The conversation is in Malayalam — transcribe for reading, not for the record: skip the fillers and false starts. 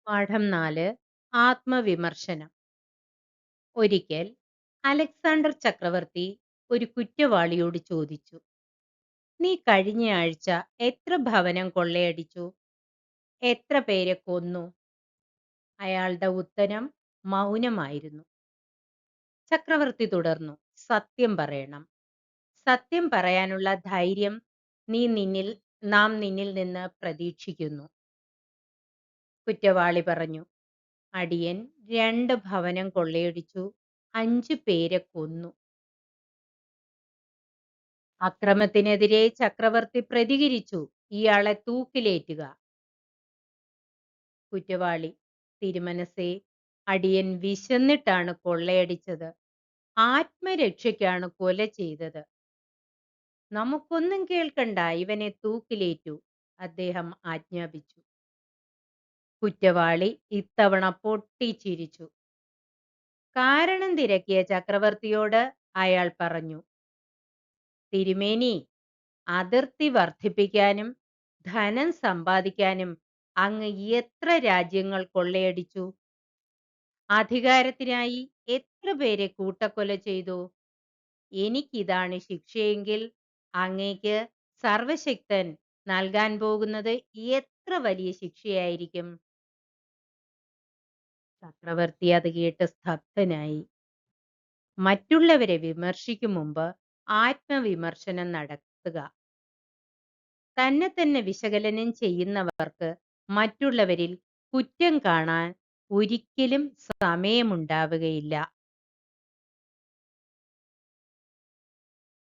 പാഠം 4 ആത്മവിമർശനം. ഒരിക്കൽ അലക്സാണ്ടർ ചക്രവർത്തി ഒരു കുറ്റവാളിയോട് ചോദിച്ചു, നീ കഴിഞ്ഞ ആഴ്ച എത്ര ഭവനം കൊള്ളയടിച്ചു? എത്ര പേരെ കൊന്നു? അയാളുടെ ഉത്തരം മൗനമായിരുന്നു. ചക്രവർത്തി തുടർന്നു, സത്യം പറയണം. സത്യം പറയാനുള്ള ധൈര്യം നാം നിന്നിൽ നിന്ന് പ്രതീക്ഷിക്കുന്നു. കുറ്റവാളി പറഞ്ഞു, അടിയൻ 2 ഭവനം കൊള്ളയടിച്ചു, 5 പേരെ കൊന്നു. അക്രമത്തിനെതിരെ ചക്രവർത്തി പ്രതികരിച്ചു, ഇയാളെ തൂക്കിലേറ്റുക. കുറ്റവാളി, തിരുമനസ്സേ, അടിയൻ വിശന്നിട്ടാണ് കൊള്ളയടിച്ചത്, ആത്മരക്ഷയ്ക്കാണ് കൊല ചെയ്തത്. നമുക്കൊന്നും കേൾക്കണ്ട, ഇവനെ തൂക്കിലേറ്റു, അദ്ദേഹം ആജ്ഞാപിച്ചു. കുറ്റവാളി ഇത്തവണ പൊട്ടിച്ചിരിച്ചു. കാരണം തിരക്കിയ ചക്രവർത്തിയോട് അയാൾ പറഞ്ഞു, തിരുമേനി, അതിർത്തി വർദ്ധിപ്പിക്കാനും ധനം സമ്പാദിക്കാനും അങ്ങ് എത്ര രാജ്യങ്ങൾ കൊള്ളയടിച്ചു? അധികാരത്തിനായി എത്ര പേരെ കൂട്ടക്കൊല ചെയ്തു? എനിക്കിതാണ് ശിക്ഷയെങ്കിൽ അങ്ങേക്ക് സർവശക്തൻ നൽകാൻ പോകുന്നത് എത്ര വലിയ ശിക്ഷയായിരിക്കും? ചക്രവർത്തി അത് കേട്ട് സ്തബ്ധനായി. മറ്റുള്ളവരെ വിമർശിക്കും മുമ്പ് ആത്മവിമർശനം നടത്തുക. തന്നെ തന്നെ വിശകലനം ചെയ്യുന്നവർക്ക് മറ്റുള്ളവരിൽ കുറ്റം കാണാൻ ഒരിക്കലും സമയമുണ്ടാവുകയില്ല.